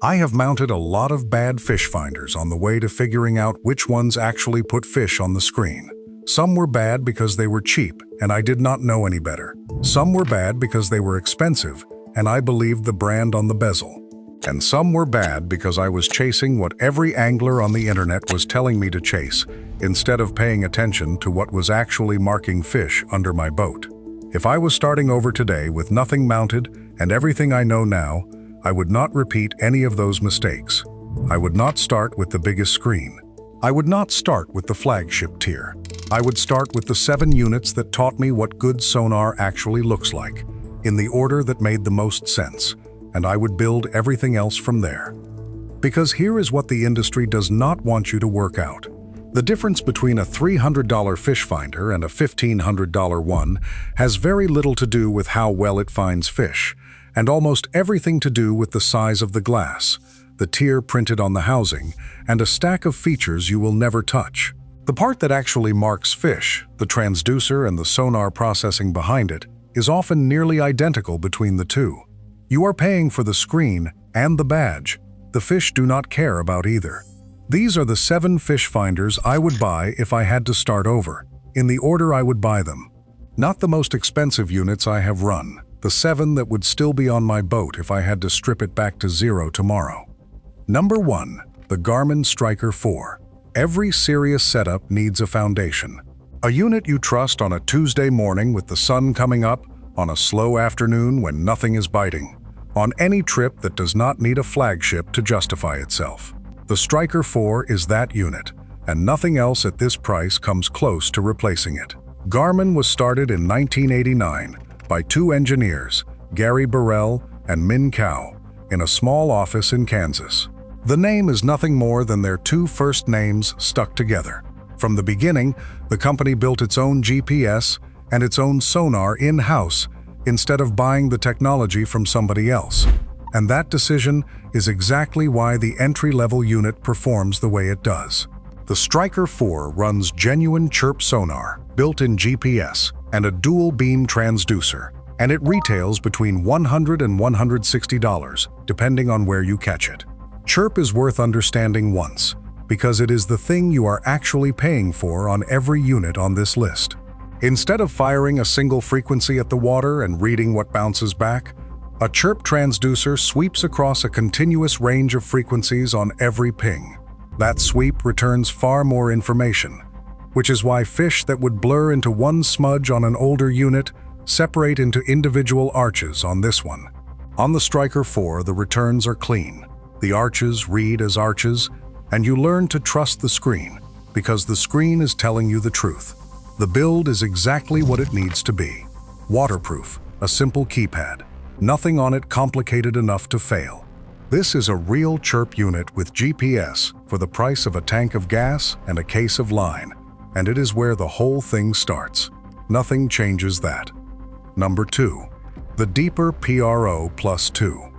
I have mounted a lot of bad fish finders on the way to figuring out which ones actually put fish on the screen. Some were bad because they were cheap and I did not know any better. Some were bad because they were expensive and I believed the brand on the bezel. And some were bad because I was chasing what every angler on the internet was telling me to chase, instead of paying attention to what was actually marking fish under my boat. If I was starting over today with nothing mounted and everything I know now, I would not repeat any of those mistakes. I would not start with the biggest screen. I would not start with the flagship tier. I would start with the 7 units that taught me what good sonar actually looks like, in the order that made the most sense, and I would build everything else from there. Because here is what the industry does not want you to work out. The difference between a $300 fish finder and a $1,500 one has very little to do with how well it finds fish, and almost everything to do with the size of the glass, the tier printed on the housing, and a stack of features you will never touch. The part that actually marks fish, the transducer and the sonar processing behind it, is often nearly identical between the two. You are paying for the screen and the badge. The fish do not care about either. These are the 7 fish finders I would buy if I had to start over, in the order I would buy them. Not the most expensive units I have run, the 7 that would still be on my boat if I had to strip it back to 0 tomorrow. Number 1. The Garmin Striker 4. Every serious setup needs a foundation. A unit you trust on a Tuesday morning with the sun coming up, on a slow afternoon when nothing is biting, on any trip that does not need a flagship to justify itself. The Striker 4 is that unit, and nothing else at this price comes close to replacing it. Garmin was started in 1989 by 2 engineers, Gary Burrell and Min Kao, in a small office in Kansas. The name is nothing more than their 2 first names stuck together. From the beginning, the company built its own GPS and its own sonar in-house instead of buying the technology from somebody else. And that decision is exactly why the entry-level unit performs the way it does. The Striker 4 runs genuine chirp sonar, built-in GPS, and a dual-beam transducer, and it retails between $100 and $160, depending on where you catch it. Chirp is worth understanding once, because it is the thing you are actually paying for on every unit on this list. Instead of firing a single frequency at the water and reading what bounces back, a chirp transducer sweeps across a continuous range of frequencies on every ping. That sweep returns far more information, which is why fish that would blur into one smudge on an older unit separate into individual arches on this one. On the Striker 4, the returns are clean. The arches read as arches, and you learn to trust the screen, because the screen is telling you the truth. The build is exactly what it needs to be. Waterproof, a simple keypad. Nothing on it complicated enough to fail. This is a real chirp unit with GPS for the price of a tank of gas and a case of line, and it is where the whole thing starts. Nothing changes that. Number 2. The Deeper PRO Plus 2.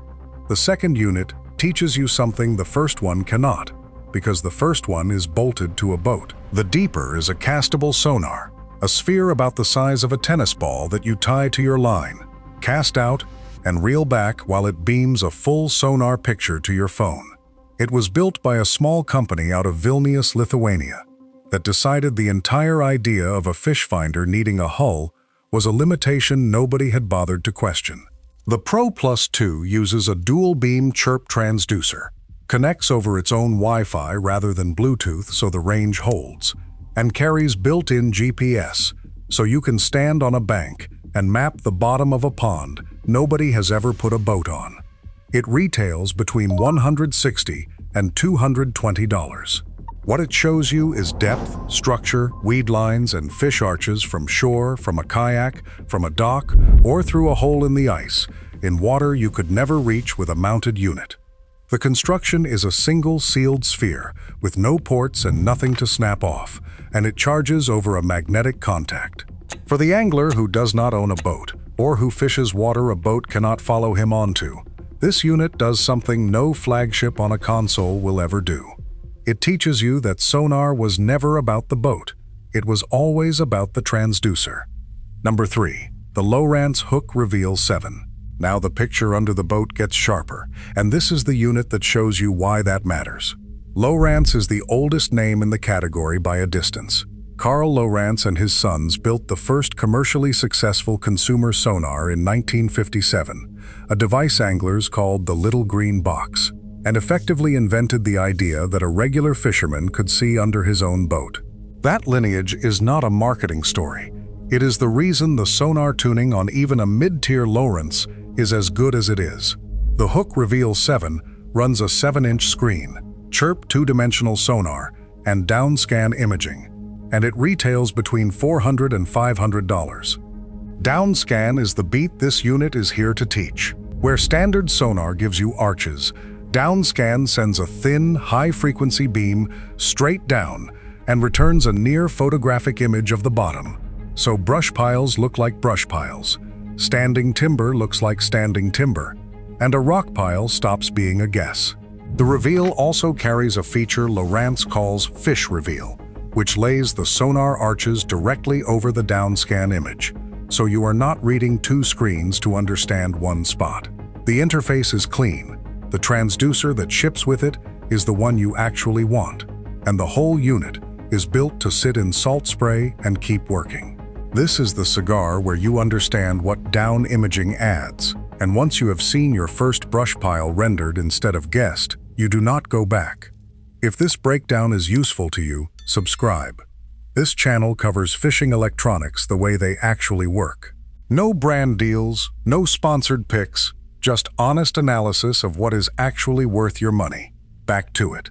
The second unit teaches you something the first one cannot, because the first one is bolted to a boat. The Deeper is a castable sonar, a sphere about the size of a tennis ball that you tie to your line, cast out, and reel back while it beams a full sonar picture to your phone. It was built by a small company out of Vilnius, Lithuania, that decided the entire idea of a fish finder needing a hull was a limitation nobody had bothered to question. The Pro Plus 2 uses a dual-beam chirp transducer, connects over its own Wi-Fi rather than Bluetooth so the range holds, and carries built-in GPS, so you can stand on a bank and map the bottom of a pond nobody has ever put a boat on. It retails between $160 and $220. What it shows you is depth, structure, weed lines, and fish arches from shore, from a kayak, from a dock, or through a hole in the ice, in water you could never reach with a mounted unit. The construction is a single sealed sphere with no ports and nothing to snap off, and it charges over a magnetic contact. For the angler who does not own a boat, or who fishes water a boat cannot follow him onto, this unit does something no flagship on a console will ever do. It teaches you that sonar was never about the boat. It was always about the transducer. Number 3. The Lowrance Hook Reveal 7. Now the picture under the boat gets sharper, and this is the unit that shows you why that matters. Lowrance is the oldest name in the category by a distance. Carl Lowrance and his sons built the first commercially successful consumer sonar in 1957, a device anglers called the Little Green Box, and effectively invented the idea that a regular fisherman could see under his own boat. That lineage is not a marketing story. It is the reason the sonar tuning on even a mid-tier Lowrance is as good as it is. The Hook Reveal 7 runs a 7-inch screen, chirp 2-dimensional sonar, and downscan imaging, and it retails between $400 and $500. Downscan is the beat this unit is here to teach. Where standard sonar gives you arches, downscan sends a thin, high-frequency beam straight down and returns a near photographic image of the bottom. So brush piles look like brush piles, standing timber looks like standing timber, and a rock pile stops being a guess. The Reveal also carries a feature Lowrance calls Fish Reveal, which lays the sonar arches directly over the downscan image, so you are not reading two screens to understand one spot. The interface is clean. The transducer that ships with it is the one you actually want, and the whole unit is built to sit in salt spray and keep working. This is the cigar where you understand what down imaging adds, and once you have seen your first brush pile rendered instead of guessed, you do not go back. If this breakdown is useful to you, subscribe. This channel covers fishing electronics the way they actually work. No brand deals, no sponsored picks, just honest analysis of what is actually worth your money. Back to it.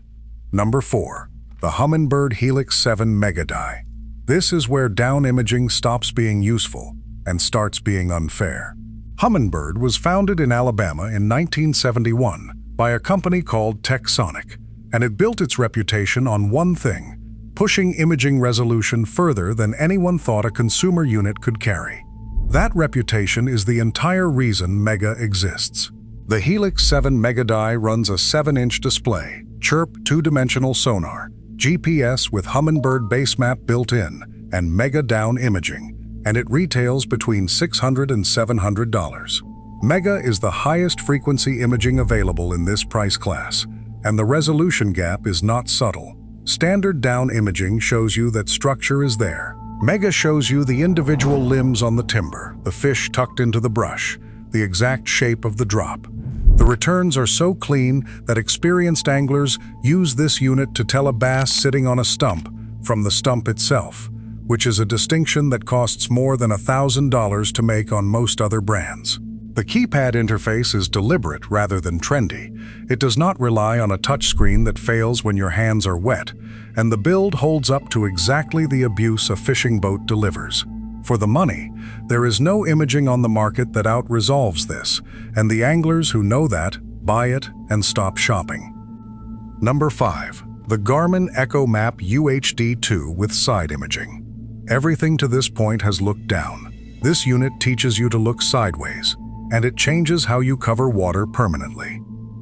Number 4. The Humminbird Helix 7 Mega Die. This is where down imaging stops being useful and starts being unfair. Humminbird was founded in Alabama in 1971 by a company called Texonic, and it built its reputation on one thing: pushing imaging resolution further than anyone thought a consumer unit could carry. That reputation is the entire reason Mega exists. The Helix 7 Mega Die runs a 7-inch display, chirp 2-dimensional sonar, GPS with Humminbird base map built in, and Mega down imaging, and it retails between $600 and $700. Mega is the highest frequency imaging available in this price class, and the resolution gap is not subtle. Standard down imaging shows you that structure is there. Mega shows you the individual limbs on the timber, the fish tucked into the brush, the exact shape of the drop. The returns are so clean that experienced anglers use this unit to tell a bass sitting on a stump from the stump itself, which is a distinction that costs more than $1,000 to make on most other brands. The keypad interface is deliberate rather than trendy. It does not rely on a touchscreen that fails when your hands are wet, and the build holds up to exactly the abuse a fishing boat delivers. For the money, there is no imaging on the market that out-resolves this, and the anglers who know that buy it and stop shopping. Number 5. The Garmin EchoMap UHD2 with side imaging. Everything to this point has looked down. This unit teaches you to look sideways, and it changes how you cover water permanently.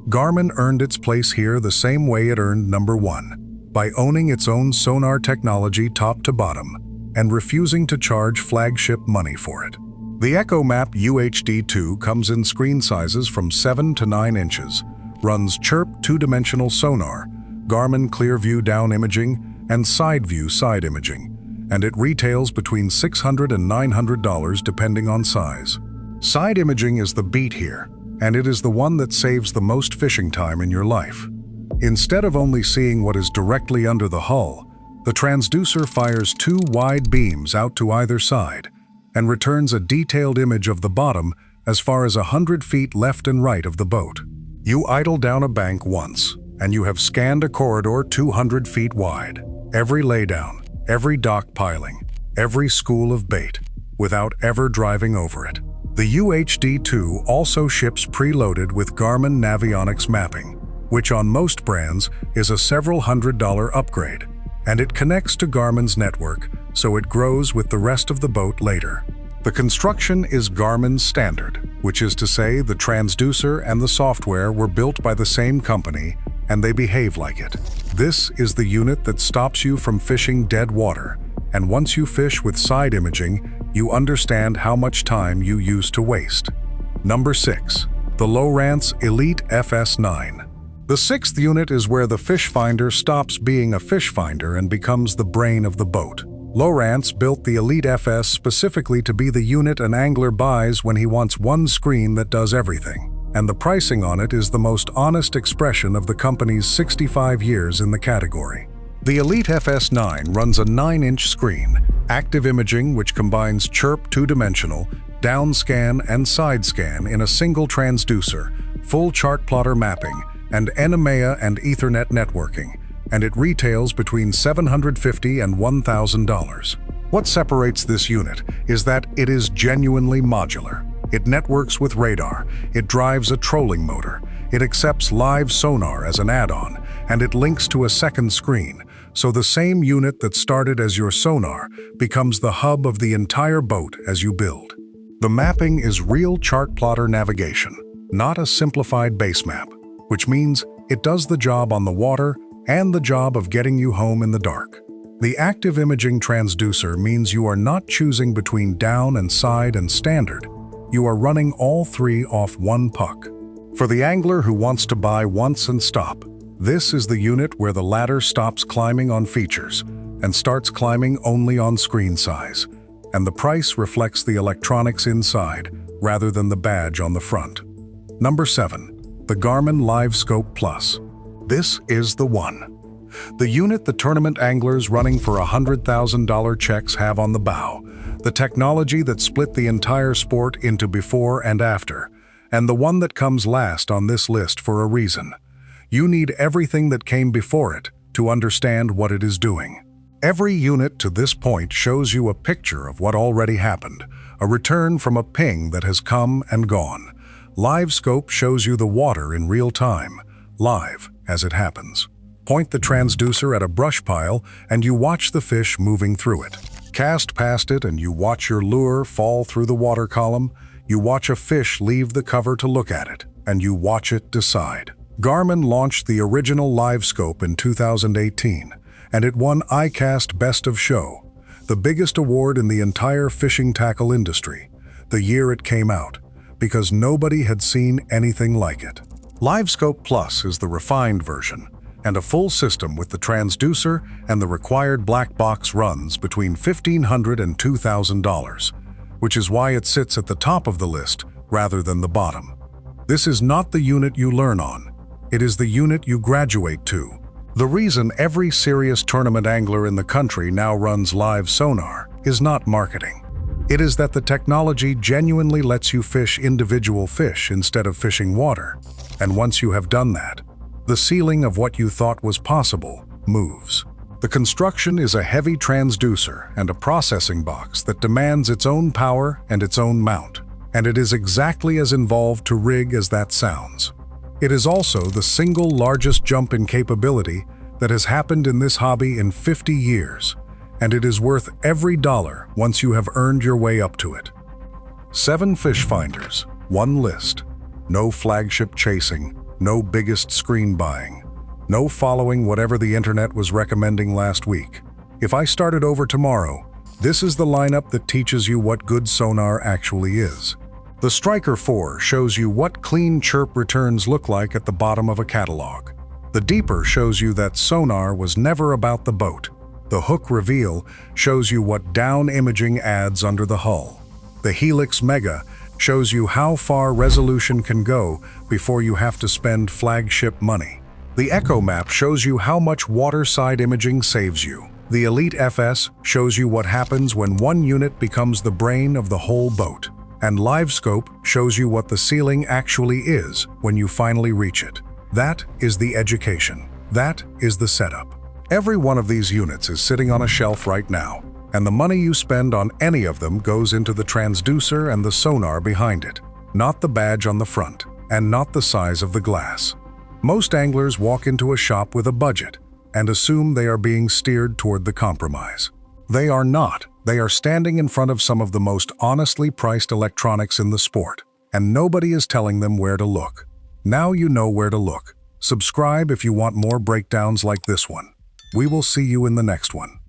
Garmin earned its place here the same way it earned number 1, by owning its own sonar technology top to bottom, and refusing to charge flagship money for it. The EchoMap UHD2 comes in screen sizes from 7 to 9 inches, runs chirp 2-dimensional sonar, Garmin Clearview down imaging, and side view side imaging, and it retails between $600 and $900 depending on size. Side imaging is the beat here, and it is the one that saves the most fishing time in your life. Instead of only seeing what is directly under the hull, the transducer fires 2 wide beams out to either side and returns a detailed image of the bottom as far as 100 feet left and right of the boat. You idle down a bank once, and you have scanned a corridor 200 feet wide, every laydown, every dock piling, every school of bait, without ever driving over it. The UHD2 also ships preloaded with Garmin Navionics mapping, which on most brands is a several $100 upgrade, and it connects to Garmin's network, so it grows with the rest of the boat later. The construction is Garmin's standard, which is to say the transducer and the software were built by the same company, and they behave like it. This is the unit that stops you from fishing dead water, and once you fish with side imaging, you understand how much time you used to waste. Number 6. The Lowrance Elite FS9. The sixth unit is where the fish finder stops being a fish finder and becomes the brain of the boat. Lowrance built the Elite FS specifically to be the unit an angler buys when he wants one screen that does everything, and the pricing on it is the most honest expression of the company's 65 years in the category. The Elite FS9 runs a 9-inch screen, active imaging which combines chirp 2-dimensional, down scan and side scan in a single transducer, full chart plotter mapping, and NMEA and Ethernet networking, and it retails between $750 and $1,000. What separates this unit is that it is genuinely modular. It networks with radar, it drives a trolling motor, it accepts live sonar as an add-on, and it links to a second screen, so the same unit that started as your sonar becomes the hub of the entire boat as you build. The mapping is real chart plotter navigation, not a simplified base map, which means it does the job on the water and the job of getting you home in the dark. The active imaging transducer means you are not choosing between down and side and standard. You are running all three off one puck. For the angler who wants to buy once and stop, this is the unit where the ladder stops climbing on features and starts climbing only on screen size, and the price reflects the electronics inside rather than the badge on the front. Number 7. The Garmin LiveScope Plus. This is the one. The unit the tournament anglers running for $100,000 checks have on the bow, the technology that split the entire sport into before and after, and the one that comes last on this list for a reason. You need everything that came before it to understand what it is doing. Every unit to this point shows you a picture of what already happened, a return from a ping that has come and gone. LiveScope shows you the water in real time, live as it happens. Point the transducer at a brush pile and you watch the fish moving through it. Cast past it and you watch your lure fall through the water column. You watch a fish leave the cover to look at it, and you watch it decide. Garmin launched the original LiveScope in 2018, and it won iCast Best of Show, the biggest award in the entire fishing tackle industry, the year it came out, because nobody had seen anything like it. LiveScope Plus is the refined version, and a full system with the transducer and the required black box runs between $1,500 and $2,000, which is why it sits at the top of the list rather than the bottom. This is not the unit you learn on, it is the unit you graduate to. The reason every serious tournament angler in the country now runs live sonar is not marketing. It is that the technology genuinely lets you fish individual fish instead of fishing water. And once you have done that, the ceiling of what you thought was possible moves. The construction is a heavy transducer and a processing box that demands its own power and its own mount. And it is exactly as involved to rig as that sounds. It is also the single largest jump in capability that has happened in this hobby in 50 years. And it is worth every dollar once you have earned your way up to it. 7 fish finders, 1 list. No flagship chasing, no biggest screen buying, no following whatever the internet was recommending last week. If I started over tomorrow, this is the lineup that teaches you what good sonar actually is. The Striker 4 shows you what clean chirp returns look like at the bottom of a catalog. The Deeper shows you that sonar was never about the boat. The Hook Reveal shows you what down imaging adds under the hull. The Helix Mega shows you how far resolution can go before you have to spend flagship money. The Echo Map shows you how much waterside imaging saves you. The Elite FS shows you what happens when one unit becomes the brain of the whole boat. And LiveScope shows you what the ceiling actually is when you finally reach it. That is the education. That is the setup. Every one of these units is sitting on a shelf right now, and the money you spend on any of them goes into the transducer and the sonar behind it, not the badge on the front, and not the size of the glass. Most anglers walk into a shop with a budget and assume they are being steered toward the compromise. They are not. They are standing in front of some of the most honestly priced electronics in the sport, and nobody is telling them where to look. Now you know where to look. Subscribe if you want more breakdowns like this one. We will see you in the next one.